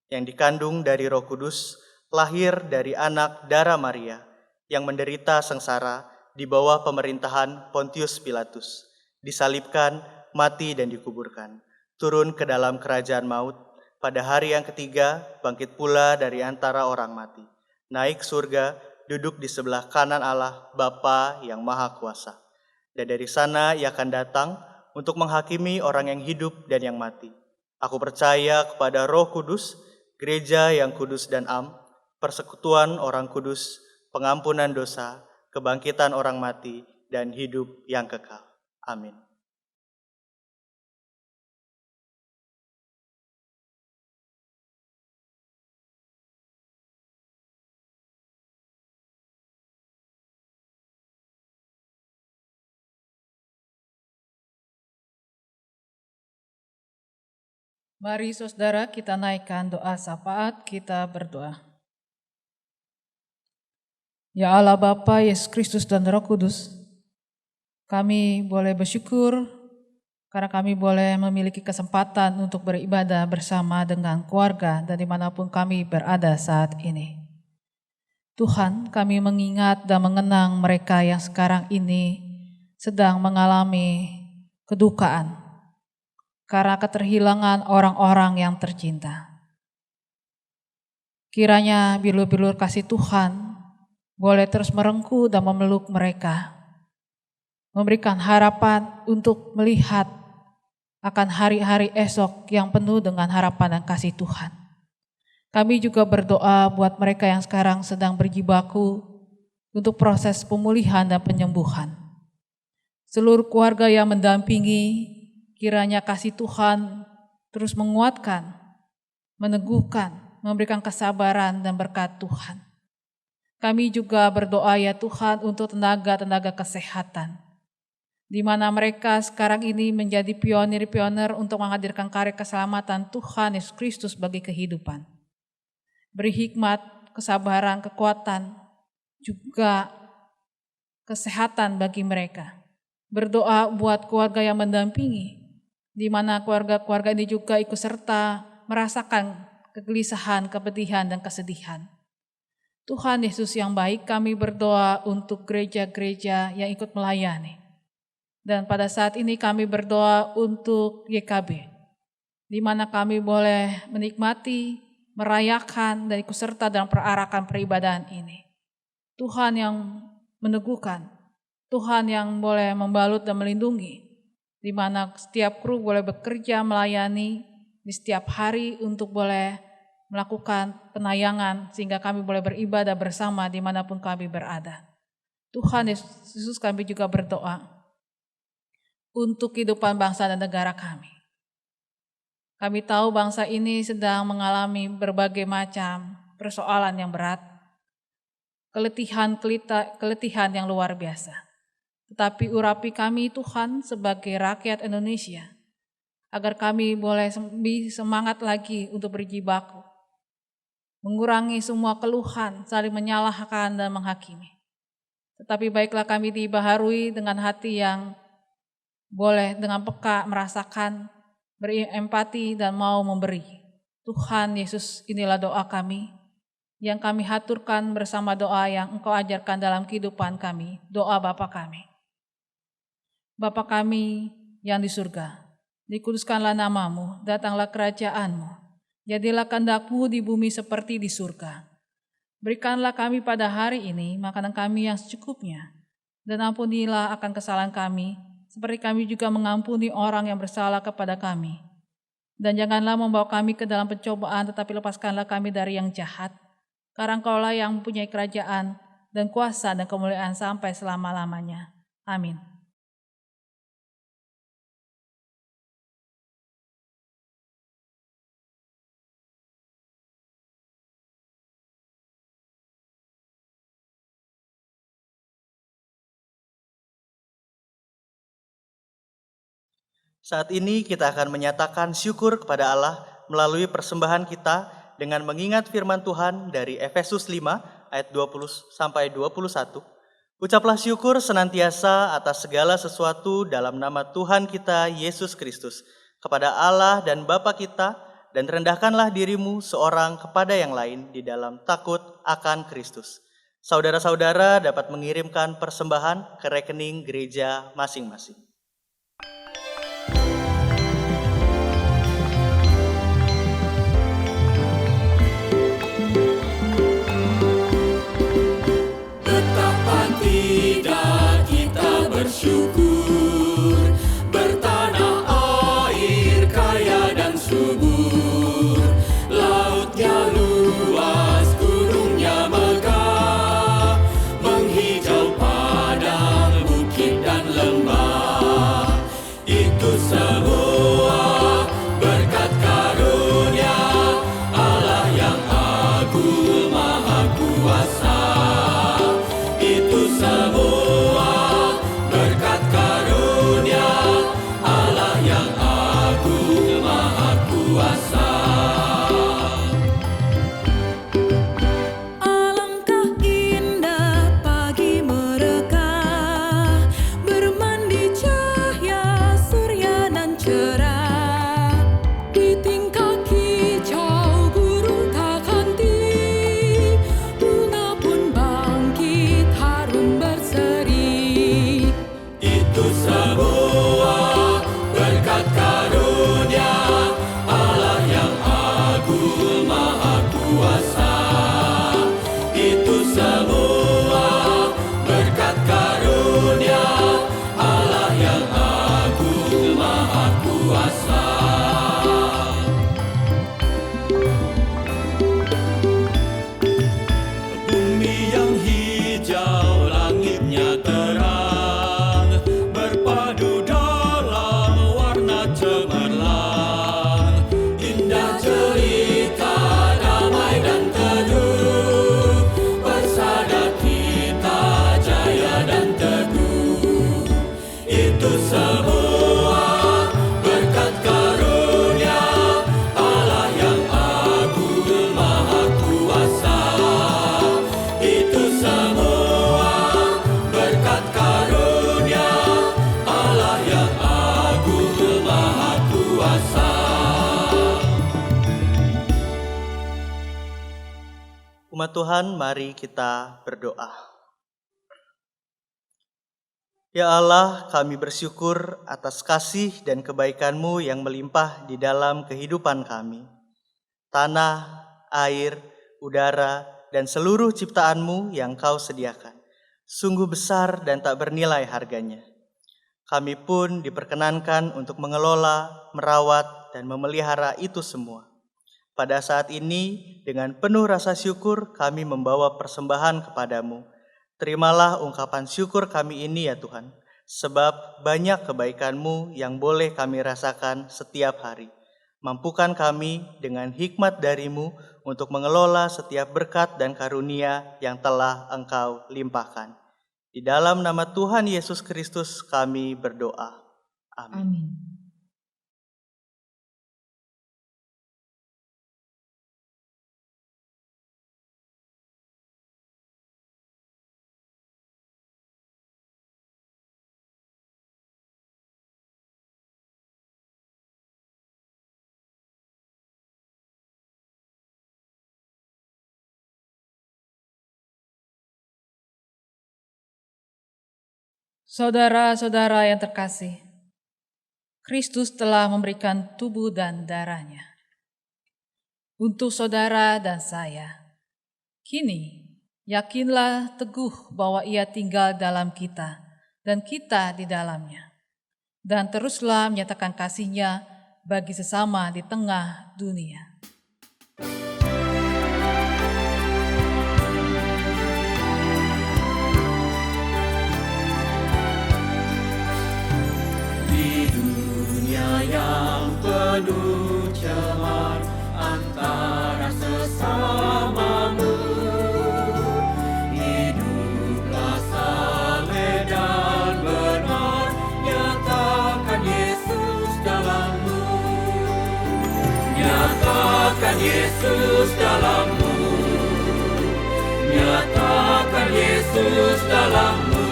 yang dikandung dari Roh Kudus, lahir dari anak darah Maria, yang menderita sengsara di bawah pemerintahan Pontius Pilatus, disalibkan, mati dan dikuburkan, turun ke dalam kerajaan maut, pada hari yang ketiga bangkit pula dari antara orang mati, naik surga, duduk di sebelah kanan Allah Bapa yang Maha Kuasa. Dan dari sana ia akan datang untuk menghakimi orang yang hidup dan yang mati. Aku percaya kepada Roh Kudus, gereja yang kudus dan am, persekutuan orang kudus, pengampunan dosa, kebangkitan orang mati, dan hidup yang kekal. Amin. Mari saudara kita naikkan doa syafaat, kita berdoa. Ya Allah Bapa, Yesus Kristus dan Roh Kudus, kami boleh bersyukur karena kami boleh memiliki kesempatan untuk beribadah bersama dengan keluarga dan dimanapun kami berada saat ini. Tuhan, kami mengingat dan mengenang mereka yang sekarang ini sedang mengalami kedukaan karena keterhilangan orang-orang yang tercinta. Kiranya bilur-bilur kasih Tuhan boleh terus merengkuh dan memeluk mereka, memberikan harapan untuk melihat akan hari-hari esok yang penuh dengan harapan dan kasih Tuhan. Kami juga berdoa buat mereka yang sekarang sedang berjibaku untuk proses pemulihan dan penyembuhan. Seluruh keluarga yang mendampingi, kiranya kasih Tuhan terus menguatkan, meneguhkan, memberikan kesabaran dan berkat Tuhan. Kami juga berdoa ya Tuhan untuk tenaga-tenaga kesehatan, di mana mereka sekarang ini menjadi pionir-pionir untuk menghadirkan karya keselamatan Tuhan Yesus Kristus bagi kehidupan. Beri hikmat, kesabaran, kekuatan, juga kesehatan bagi mereka. Berdoa buat keluarga yang mendampingi, di mana keluarga-keluarga ini juga ikut serta merasakan kegelisahan, kepedihan, dan kesedihan. Tuhan Yesus yang baik, kami berdoa untuk gereja-gereja yang ikut melayani. Dan pada saat ini kami berdoa untuk YKB, di mana kami boleh menikmati, merayakan, dan ikut serta dalam perarakan peribadahan ini. Tuhan yang meneguhkan, Tuhan yang boleh membalut dan melindungi, di mana setiap kru boleh bekerja melayani di setiap hari untuk boleh melakukan penayangan sehingga kami boleh beribadah bersama dimanapun kami berada. Tuhan Yesus, kami juga berdoa untuk kehidupan bangsa dan negara kami. Kami tahu bangsa ini sedang mengalami berbagai macam persoalan yang berat, keletihan yang luar biasa. Tetapi urapi kami Tuhan sebagai rakyat Indonesia, agar kami boleh lebih semangat lagi untuk berjibaku, mengurangi semua keluhan, saling menyalahkan dan menghakimi. Tetapi baiklah kami dibaharui dengan hati yang boleh dengan peka merasakan, berempati dan mau memberi. Tuhan Yesus, inilah doa kami, yang kami haturkan bersama doa yang Engkau ajarkan dalam kehidupan kami, doa Bapa kami. Bapa kami yang di surga, dikuduskanlah namamu, datanglah kerajaanmu, jadilah kehendak-Mu di bumi seperti di surga. Berikanlah kami pada hari ini makanan kami yang secukupnya, Dan ampunilah akan kesalahan kami, seperti kami juga mengampuni orang yang bersalah kepada kami. Dan janganlah membawa kami ke dalam pencobaan, tetapi lepaskanlah kami dari yang jahat. Karena Engkaulah yang mempunyai kerajaan dan kuasa dan kemuliaan sampai selama-lamanya. Amin. Saat ini kita akan menyatakan syukur kepada Allah melalui persembahan kita dengan mengingat firman Tuhan dari Efesus 5 ayat 20 sampai 21. Ucaplah syukur senantiasa atas segala sesuatu dalam nama Tuhan kita Yesus Kristus kepada Allah dan Bapa kita, dan rendahkanlah dirimu seorang kepada yang lain di dalam takut akan Kristus. Saudara-saudara dapat mengirimkan persembahan ke rekening gereja masing-masing. Bersyukur, bertanah air kaya dan subur, lautnya luas, gunungnya megah, menghijau padang, bukit dan lembah. Itu semua berkat karunia Allah yang agung maha kuasa. Itu semua berkat karunia Allah yang agung maha kuasa. Alangkah indah pagi mereka, bermandi cahaya surya nan cerah. Di tingkah kicau burung tak henti, bunga pun bangkit harum berseri. Itu semua berkat karunia Allah yang agung maha kuasa. Itu semua berkat karunia Allah yang agung maha kuasa. Bumi yang hijau, langitnya terang, berpadu dalam warna cemerlang. Indah cerita, damai dan teduh, bersada kita jaya dan teguh. Itu semua berkat karunia Allah yang agung maha kuasa. Itu semua berkat karunia Allah yang agung maha kuasa. Umat Tuhan, mari kita berdoa. Ya Allah, kami bersyukur atas kasih dan kebaikan-Mu yang melimpah di dalam kehidupan kami. Tanah, air, udara, dan seluruh ciptaan-Mu yang Kau sediakan sungguh besar dan tak bernilai harganya. Kami pun diperkenankan untuk mengelola, merawat, dan memelihara itu semua. Pada saat ini, dengan penuh rasa syukur kami membawa persembahan kepadamu. Terimalah ungkapan syukur kami ini ya Tuhan, sebab banyak kebaikan-Mu yang boleh kami rasakan setiap hari. Mampukan kami dengan hikmat dari-Mu untuk mengelola setiap berkat dan karunia yang telah Engkau limpahkan. Di dalam nama Tuhan Yesus Kristus kami berdoa. Amin. Amin. Saudara-saudara yang terkasih, Kristus telah memberikan tubuh dan darahnya untuk saudara dan saya. Kini, Yakinlah teguh bahwa Ia tinggal dalam kita dan kita di dalamnya. Dan teruslah menyatakan kasih-Nya bagi sesama di tengah dunia. Di dunia yang penuh cemar antara sesamamu, hiduplah saleh dan benar, nyatakan Yesus dalammu. Nyatakan Yesus dalammu. Nyatakan Yesus dalammu.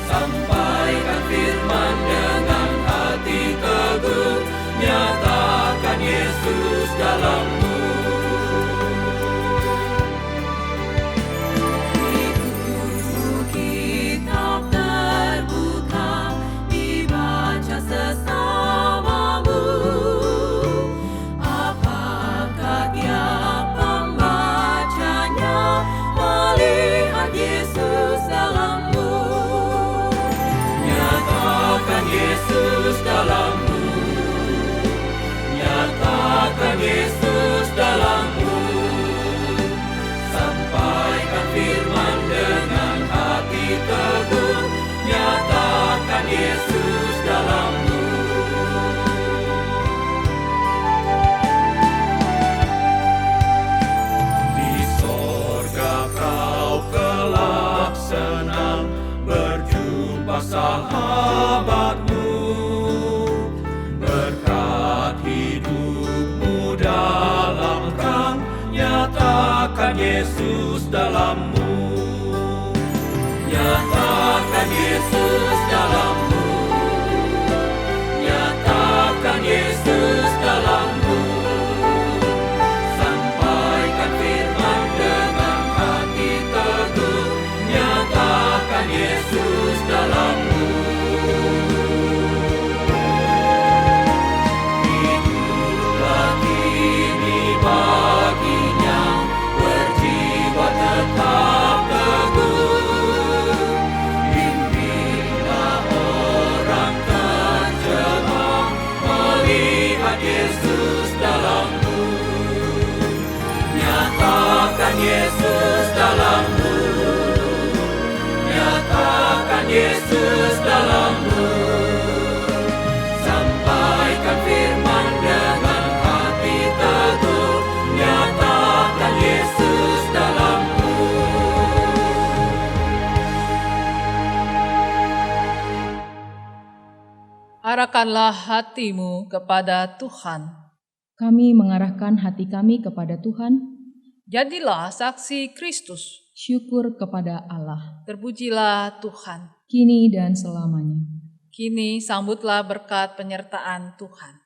Sampaikan firman dengan hati teguh, nyatakan Yesus dalammu. Kitab terbuka dibaca sesamamu. Apakah tiap pembacanya melihat Yesus dalammu? Nyatakan Yesus dalammu. Nyatakan Yesus dalammu. Sampaikan firman dengan hati teguh, nyatakan Yesus dalammu. Di sorga kau kelak senang berjumpa sahabatmu, berkat hidupmu dalam terang, nyatakan Yesus dalammu. Nyatakan Yesus dalammu. Nyatakan Yesus dalammu. Sampaikan firman dengan hati teguh, nyatakan Yesus dalammu. Hiduplah kini baginya, berjiwa tetap teguh. Bimbinglah orang terjebak, melihat Yesus dalammu. Nyatakan Yesus dalammu. Nyatakan Yesus dalammu. Sampaikan firman dengan hati teguh, nyatakan Yesus dalammu. Arahkanlah hatimu kepada Tuhan. Kami mengarahkan hati kami kepada Tuhan. Jadilah saksi Kristus. Syukur kepada Allah, Terpujilah Tuhan. kini dan selamanya. Kini sambutlah berkat penyertaan Tuhan.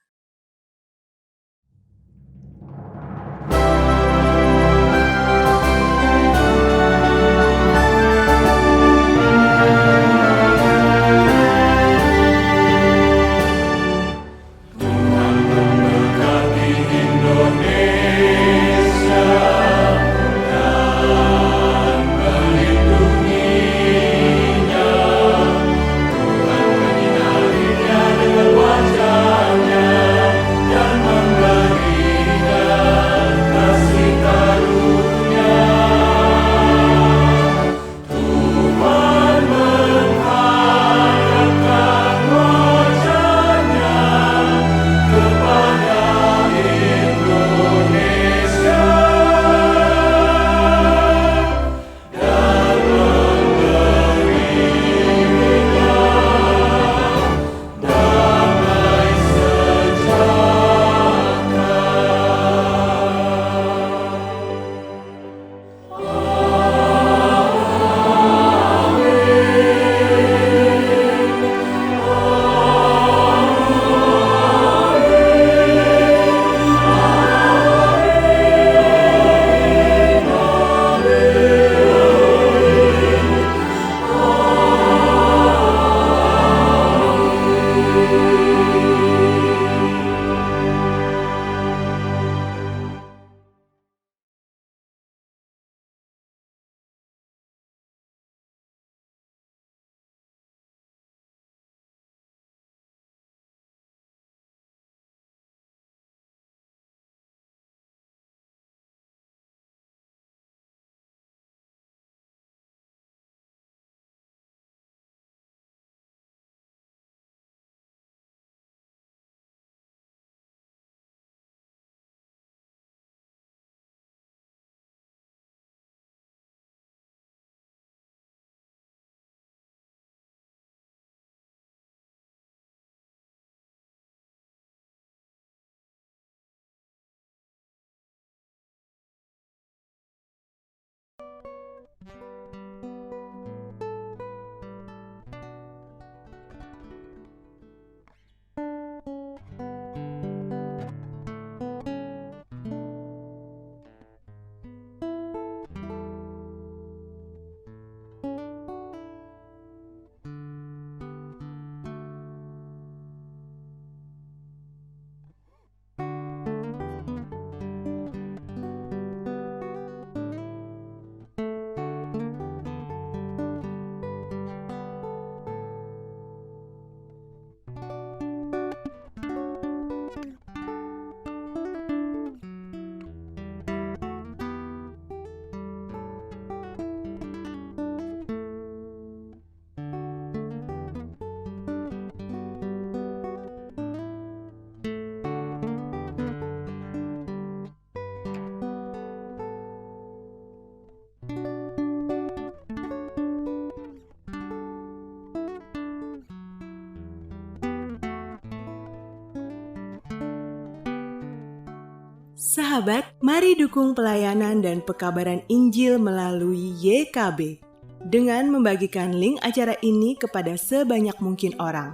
Sahabat, mari dukung pelayanan dan pekabaran Injil melalui YKB dengan membagikan link acara ini kepada sebanyak mungkin orang.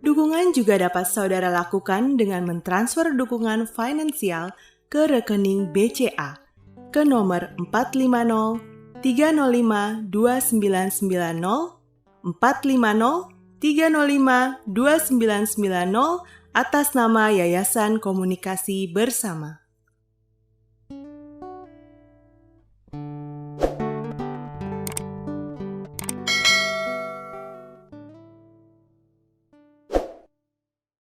Dukungan juga dapat saudara lakukan dengan mentransfer dukungan finansial ke rekening BCA ke nomor 450 305 2990 450 305 2990 atas nama Yayasan Komunikasi Bersama.